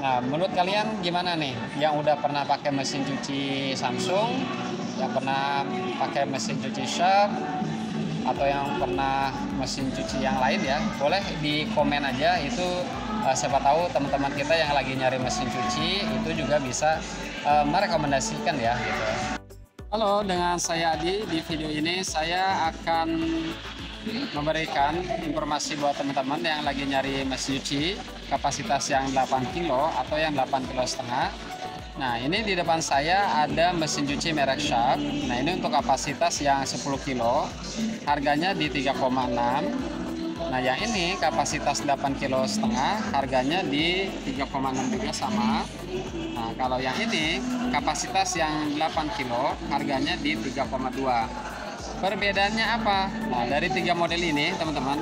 Nah, menurut kalian gimana nih? Yang udah pernah pakai mesin cuci Samsung, yang pernah pakai mesin cuci Sharp, atau yang pernah mesin cuci yang lain ya? Boleh di komen aja itu. Siapa tahu teman-teman kita yang lagi nyari mesin cuci itu juga bisa merekomendasikan ya gitu. Halo, dengan saya Adi. Di video ini saya akan memberikan informasi buat teman-teman yang lagi nyari mesin cuci kapasitas yang 8 kilo atau yang 8 kilo setengah. Nah, ini di depan saya ada mesin cuci merek Sharp. Nah, ini untuk kapasitas yang 10 kilo, harganya di 3,6. Nah, yang ini kapasitas 8 kilo setengah, harganya di 3,6 juga sama. Nah, kalau yang ini kapasitas yang 8 kilo, harganya di 3,2. Perbedaannya apa? Nah, dari 3 model ini, teman-teman.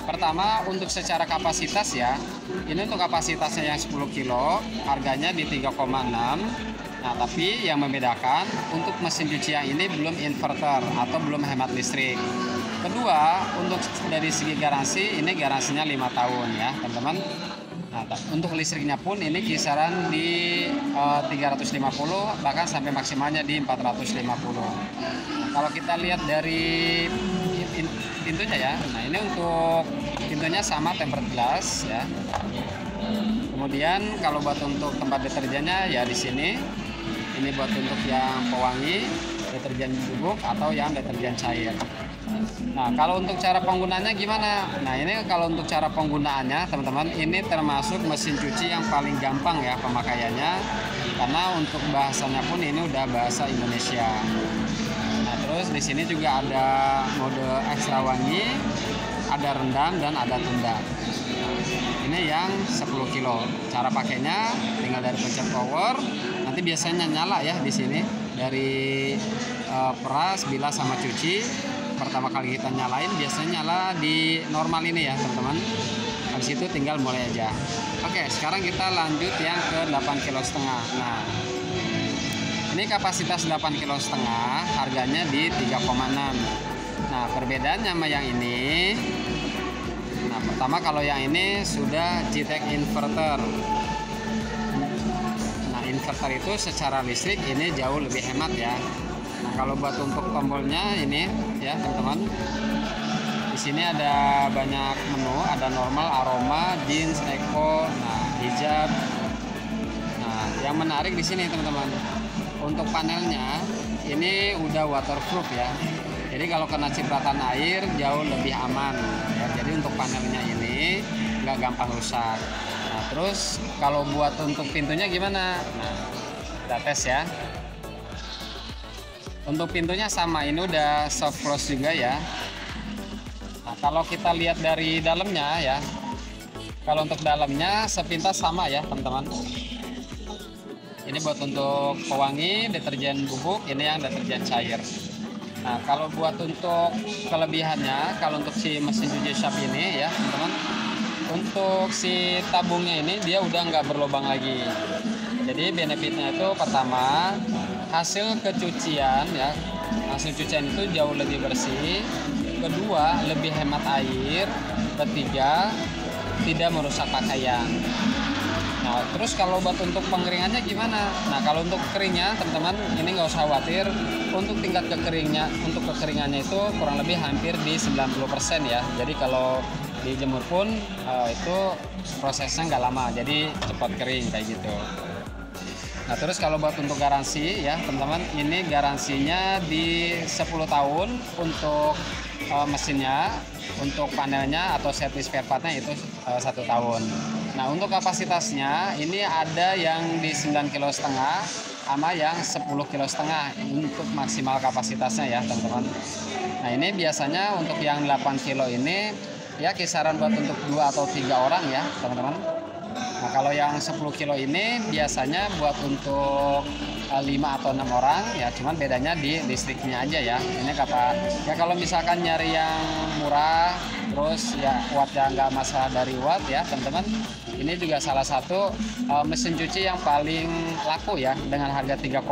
Pertama, untuk secara kapasitas ya, ini untuk kapasitasnya yang 10 kilo, harganya di 3,6. Nah, tapi yang membedakan, untuk mesin cuci yang ini belum inverter atau belum hemat listrik. Kedua, untuk dari segi garansi, ini garansinya 5 tahun ya, teman-teman. Nah, untuk listriknya pun ini kisaran di 350, bahkan sampai maksimalnya di 450. Nah, kalau kita lihat dari pintunya ya, nah ini untuk pintunya sama tempered glass ya. Kemudian kalau buat untuk tempat deterjennya ya di sini, ini buat untuk yang pewangi, deterjen bubuk atau yang deterjen cair. Nah, kalau untuk cara penggunaannya gimana? Nah, ini kalau untuk cara penggunaannya, teman-teman, ini termasuk mesin cuci yang paling gampang ya pemakaiannya, karena untuk bahasanya pun ini udah bahasa Indonesia. Nah, terus di sini juga ada mode ekstra wangi, ada rendam dan ada tunda. Ini yang 10 kilo. Cara pakainya tinggal dari pencet power, nanti biasanya nyala ya di sini dari peras, bilas sama cuci. Pertama kali kita nyalain biasanya nyala di normal ini ya teman-teman. Habis itu tinggal mulai aja. Oke, sekarang kita lanjut yang ke 8 kilo setengah. Nah, ini kapasitas 8 kilo setengah, harganya di 3,6. Nah, perbedaannya sama yang ini. Nah, pertama kalau yang ini sudah JTAG inverter. Nah, inverter itu secara listrik ini jauh lebih hemat ya. Nah, kalau buat untuk tombolnya ini ya teman-teman, di sini ada banyak menu, ada normal, aroma, jeans, eco, nah hijab. Nah, yang menarik di sini teman-teman, untuk panelnya ini udah waterproof ya. Jadi kalau kena cipratan air jauh lebih aman ya. Jadi untuk panelnya ini nggak gampang rusak. Nah, terus kalau buat untuk pintunya gimana? Nah, kita tes ya. Untuk pintunya sama, ini udah soft close juga ya. Nah, kalau kita lihat dari dalamnya ya, kalau untuk dalamnya sepintas sama ya teman-teman. Ini buat untuk pewangi, deterjen bubuk, ini yang deterjen cair. Nah, kalau buat untuk kelebihannya, kalau untuk si mesin cuci Sharp ini ya teman-teman, untuk si tabungnya ini dia udah nggak berlubang lagi. Jadi benefitnya itu pertama, hasil kecucian ya, hasil cucian itu jauh lebih bersih. Kedua, lebih hemat air. Ketiga, tidak merusak pakaian. Nah, terus kalau buat untuk pengeringannya gimana? Nah, kalau untuk keringnya teman-teman ini nggak usah khawatir. Untuk tingkat kekeringannya itu kurang lebih hampir di 90% ya. Jadi kalau dijemur pun itu prosesnya nggak lama, jadi cepat kering kayak gitu. Nah, terus kalau buat untuk garansi ya teman-teman, ini garansinya di 10 tahun untuk mesinnya, untuk panelnya atau servis spare partnya itu 1 tahun. Nah, untuk kapasitasnya ini ada yang di 9 kilo setengah sama yang 10 kilo setengah untuk maksimal kapasitasnya ya teman-teman. Nah, ini biasanya untuk yang 8 kilo ini ya kisaran buat untuk 2 atau 3 orang ya teman-teman. Nah, kalau yang 10 kilo ini biasanya buat untuk 5 atau 6 orang ya, cuman bedanya di listriknya aja ya. Ini kata ya, kalau misalkan nyari yang murah terus ya wattnya nggak masalah dari watt ya teman-teman, ini juga salah satu mesin cuci yang paling laku ya, dengan harga 3,6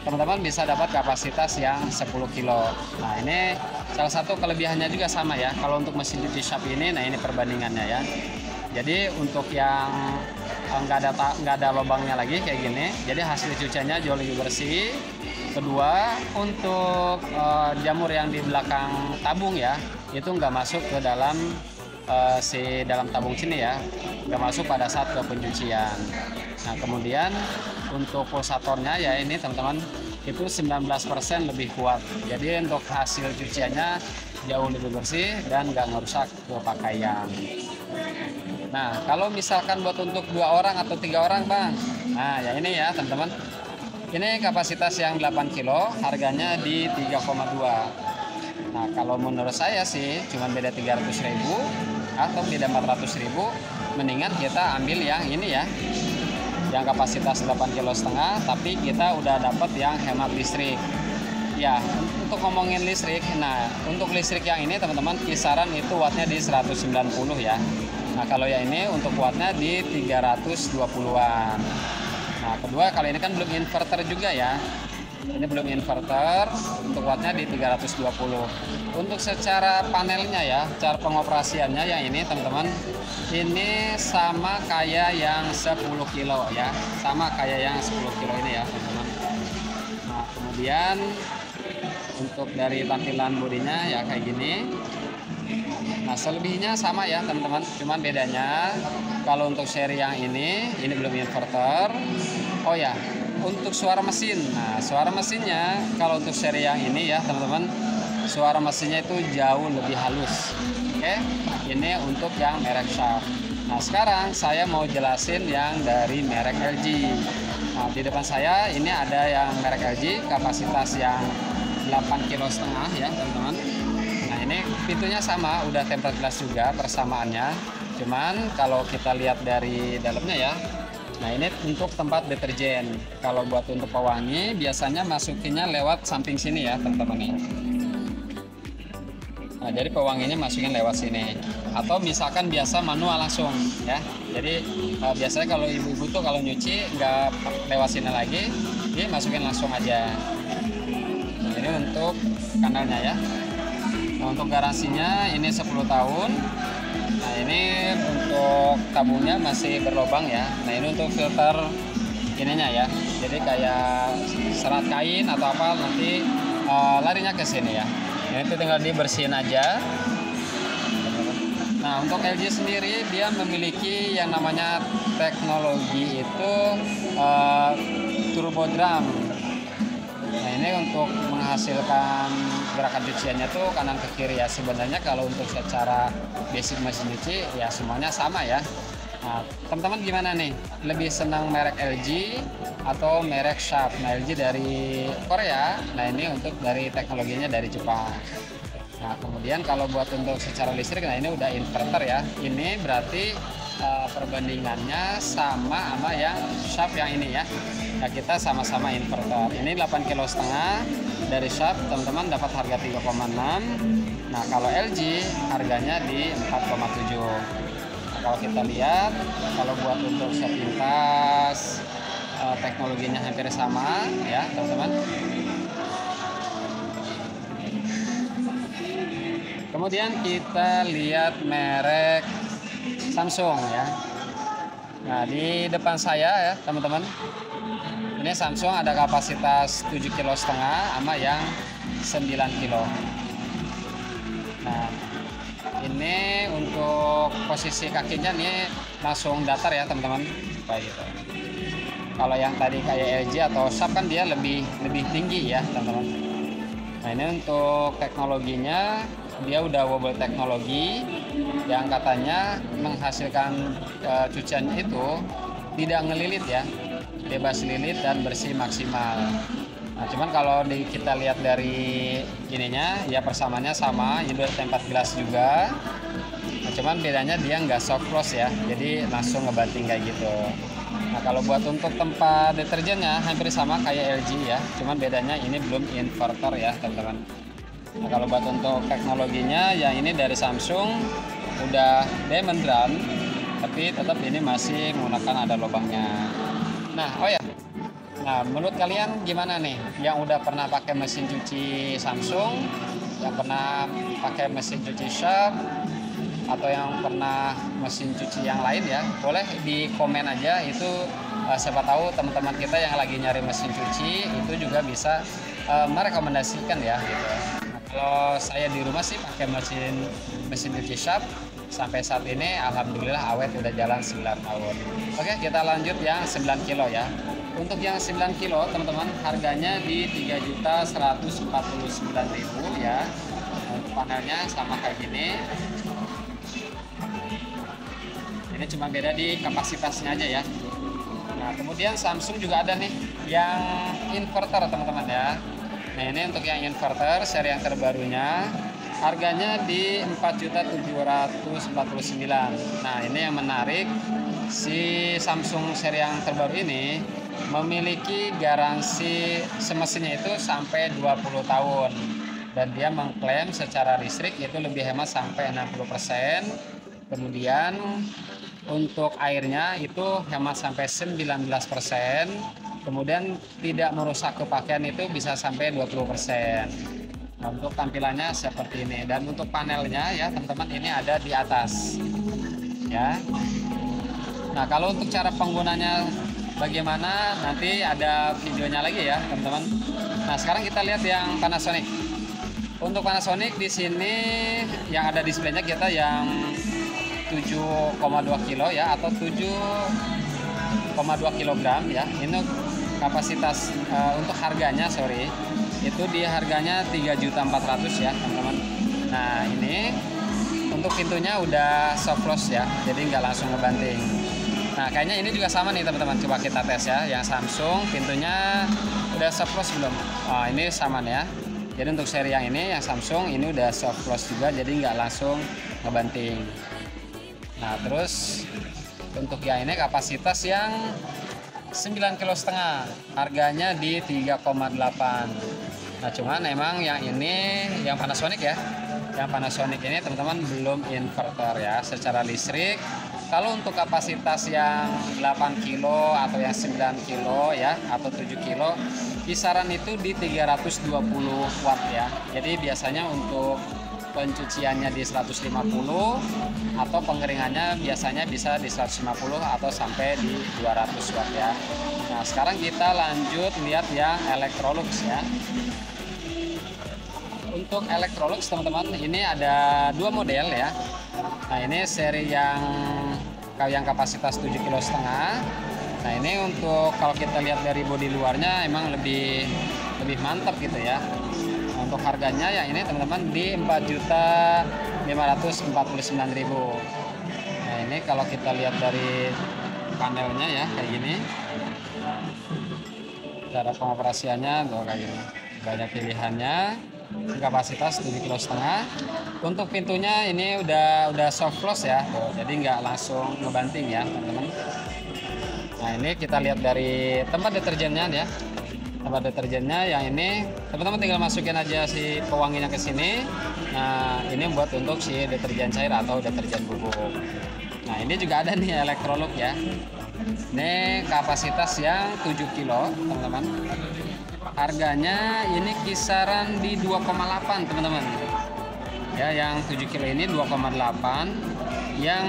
teman-teman bisa dapat kapasitas yang 10 kilo. Nah, ini salah satu kelebihannya juga sama ya kalau untuk mesin cuci Sharp ini. Nah, ini perbandingannya ya. Jadi untuk yang nggak ada lubangnya lagi kayak gini. Jadi hasil cuciannya jauh lebih bersih. Kedua, untuk jamur yang di belakang tabung ya, itu nggak masuk ke dalam dalam tabung sini ya, nggak masuk pada saat ke pencucian. Nah kemudian untuk pulsatornya ya ini teman-teman, itu 19% lebih kuat. Jadi untuk hasil cuciannya jauh lebih bersih dan nggak ngerusak ke pakaian. Nah kalau misalkan buat untuk 2 orang atau 3 orang bang, nah ya ini ya teman-teman, ini kapasitas yang 8 kilo, harganya di 3,2. Nah kalau menurut saya sih cuma beda 300.000 atau beda 400.000, mendingan kita ambil yang ini ya, yang kapasitas 8,5 kilo, tapi kita udah dapat yang hemat listrik ya. Untuk ngomongin listrik, nah untuk listrik yang ini teman-teman kisaran itu wattnya di 190 ya. Nah kalau yang ini untuk wattnya di 320-an. Nah kedua, kalau ini kan belum inverter juga ya, ini belum inverter, untuk wattnya di 320. Untuk secara panelnya ya, cara pengoperasiannya yang ini teman-teman, ini sama kayak yang 10 kilo ya, sama kayak yang 10 kilo ini ya teman-teman. Nah kemudian untuk dari tampilan bodinya ya kayak gini. Nah selebihnya sama ya teman-teman, cuman bedanya kalau untuk seri yang ini belum inverter. Oh ya, untuk suara mesin, nah suara mesinnya kalau untuk seri yang ini ya teman-teman, suara mesinnya itu jauh lebih halus. Oke, ini untuk yang merek Sharp. Nah sekarang saya mau jelasin yang dari merek LG. Nah di depan saya ini ada yang merek LG, kapasitas yang 8,5 kilo ya teman-teman. Nah ini pintunya sama, udah tempered glass juga persamaannya. Cuman kalau kita lihat dari dalamnya ya, nah ini untuk tempat deterjen. Kalau buat untuk pewangi biasanya masukinnya lewat samping sini ya teman-teman nih. Nah jadi pewanginya masukin lewat sini. Atau misalkan biasa manual langsung ya. Jadi biasanya kalau ibu-ibu tuh kalau nyuci nggak lewat sini lagi, dia masukin langsung aja. Nah, ini untuk kanalnya ya. Nah untuk garansinya ini 10 tahun. Nah ini untuk tabungnya masih berlubang ya. Nah ini untuk filter ininya ya. Jadi kayak serat kain atau apa nanti larinya ke sini ya. Ini itu tinggal dibersihin aja. Nah untuk LG sendiri dia memiliki yang namanya teknologi itu turbo drum. Nah ini untuk menghasilkan gerakan cuciannya tuh kanan ke kiri ya. Sebenarnya kalau untuk secara basic mesin cuci ya semuanya sama ya. Nah teman-teman gimana nih, lebih senang merek LG atau merek Sharp? Nah LG dari Korea, nah ini untuk dari teknologinya dari Jepang. Nah kemudian kalau buat untuk secara listrik, nah ini udah inverter ya. Ini berarti perbandingannya sama yang Sharp yang ini ya. Nah kita sama-sama inverter. Ini 8,5 kilo dari Sharp teman-teman dapat harga 3,6. Nah kalau LG harganya di 4,7. Nah, kalau kita lihat, kalau buat untuk sepintas teknologinya hampir sama ya teman-teman. Kemudian kita lihat merek Samsung ya. Nah di depan saya ya teman-teman, ini Samsung ada kapasitas 7,5 kilo sama yang 9 kilo. Nah ini untuk posisi kakinya nih langsung datar ya teman-teman, kayak gitu. Kalau yang tadi kayak LG atau Sharp kan dia lebih tinggi ya teman-teman. Nah ini untuk teknologinya dia udah wobble teknologi yang katanya menghasilkan cucian itu tidak ngelilit ya, bebas lilit dan bersih maksimal. Nah cuman kalau kita lihat dari ininya ya persamaannya sama, ini udah tempered glass juga. Nah cuman bedanya dia nggak soft close ya, jadi langsung ngebanting kayak gitu. Nah kalau buat untuk tempat deterjennya hampir sama kayak LG ya, cuman bedanya ini belum inverter ya teman-teman. Nah kalau buat untuk teknologinya yang ini dari Samsung udah diamond drum, tapi tetap ini masih menggunakan ada lubangnya. Nah oh ya, nah menurut kalian gimana nih yang udah pernah pakai mesin cuci Samsung, yang pernah pakai mesin cuci Sharp, atau yang pernah mesin cuci yang lain ya, boleh di komen aja. Itu siapa tahu teman-teman kita yang lagi nyari mesin cuci itu juga bisa merekomendasikan ya gitu. Nah, kalau saya di rumah sih pakai mesin cuci Sharp. Sampai saat ini alhamdulillah awet, udah jalan 9 tahun. Oke, kita lanjut yang 9 kilo ya. Untuk yang 9 kilo teman-teman harganya di 3.149.000 ya. Untuk panelnya sama kayak gini. Ini cuma beda di kapasitasnya aja ya. Nah, kemudian Samsung juga ada nih yang inverter teman-teman ya. Nah, ini untuk yang inverter seri yang terbarunya. Harganya di 4.749.000. Nah, ini yang menarik, si Samsung seri yang terbaru ini memiliki garansi semesinnya itu sampai 20 tahun. Dan dia mengklaim secara listrik itu lebih hemat sampai 60%. Kemudian untuk airnya itu hemat sampai 19%. Kemudian tidak merusak kepakaian itu bisa sampai 20%. Nah, untuk tampilannya seperti ini, dan untuk panelnya ya teman-teman ini ada di atas ya. Nah, kalau untuk cara penggunanya bagaimana nanti ada videonya lagi ya teman-teman. Nah, sekarang kita lihat yang Panasonic. Untuk Panasonic di sini yang ada displaynya kita yang 7,2 kilo ya, atau 7,2 kilogram ya. Ini kapasitas untuk harganya itu di harganya 3.400.000 ya teman-teman. Nah, ini untuk pintunya udah soft close ya, jadi nggak langsung ngebanting. Nah, kayaknya ini juga sama nih teman-teman, coba kita tes ya. Yang Samsung pintunya udah soft close belum? Oh, ini sama nih ya. Jadi untuk seri yang ini, yang Samsung ini udah soft close juga, jadi nggak langsung ngebanting. Nah, terus untuk yang ini kapasitas yang 9,5 kg, harganya di 3,8. Nah, cuman emang yang ini yang Panasonic ya. Yang Panasonic ini teman-teman belum inverter ya secara listrik. Kalau untuk kapasitas yang 8 kilo atau yang 9 kilo ya atau 7 kilo, kisaran itu di 320 watt ya. Jadi biasanya untuk pencuciannya di 150 atau pengeringannya biasanya bisa di 150 atau sampai di 200 watt ya. Nah, sekarang kita lanjut lihat yang Electrolux ya. Untuk Electrolux teman-teman ini ada dua model ya. Nah, ini seri yang kapasitas 7,5 kg. Nah, ini untuk kalau kita lihat dari bodi luarnya emang lebih mantap gitu ya. Untuk harganya yang ini teman-teman di 4.549.000. Nah, ini kalau kita lihat dari panelnya ya kayak gini. Cara pengoperasiannya tuh kayak gini. Banyak pilihannya. Kapasitas 7,5 kg. Untuk pintunya ini udah soft close ya. Tuh, jadi nggak langsung ngebanting ya, teman-teman. Nah, ini kita lihat dari tempat deterjennya ya. Tempat deterjennya yang ini teman-teman tinggal masukin aja si pewanginya ke sini. Nah, ini buat untuk si deterjen cair atau deterjen bubuk. Nah, ini juga ada nih Electrolux ya. Ini kapasitas yang 7 kilo teman-teman. Harganya ini kisaran di 2,8 teman-teman. Ya, yang 7 kilo ini 2,8, yang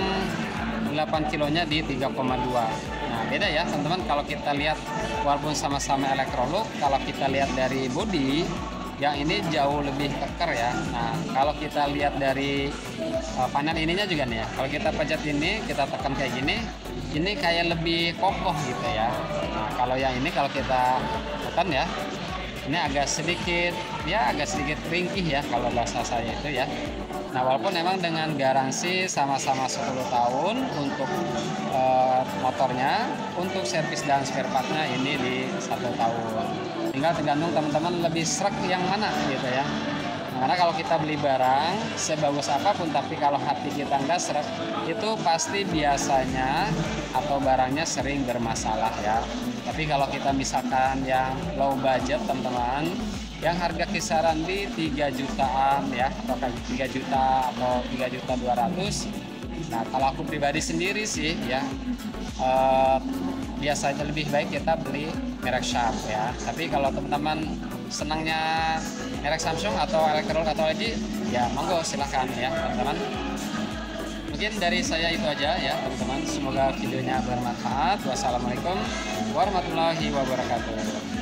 8 kilonya di 3,2. Nah, beda ya teman-teman kalau kita lihat, walaupun sama-sama Electrolux, kalau kita lihat dari bodi yang ini jauh lebih keker ya. Nah, kalau kita lihat dari panel ininya juga nih ya, kalau kita pencet ini, kita tekan kayak gini, ini kayak lebih kokoh gitu ya. Nah, kalau yang ini kalau kita tekan ya, ini agak sedikit ringkih ya kalau bahasa saya itu ya. Nah, walaupun memang dengan garansi sama-sama 10 tahun untuk motornya, untuk servis dan spare partnya ini di 1 tahun. Tinggal tergantung teman-teman lebih srek yang mana gitu ya. Karena kalau kita beli barang sebagus apapun, tapi kalau hati kita nggak srek, itu pasti biasanya atau barangnya sering bermasalah ya. Tapi kalau kita misalkan yang low budget teman-teman, yang harga kisaran di 3 jutaan ya, atau 3 juta atau 3.200.000. Nah, kalau aku pribadi sendiri sih ya, biasanya lebih baik kita beli merek Sharp ya. Tapi kalau teman-teman senangnya merek Samsung atau Electrolux atau LG, ya monggo silahkan ya teman-teman. Mungkin dari saya itu aja ya teman-teman. Semoga videonya bermanfaat. Wassalamualaikum warahmatullahi wabarakatuh.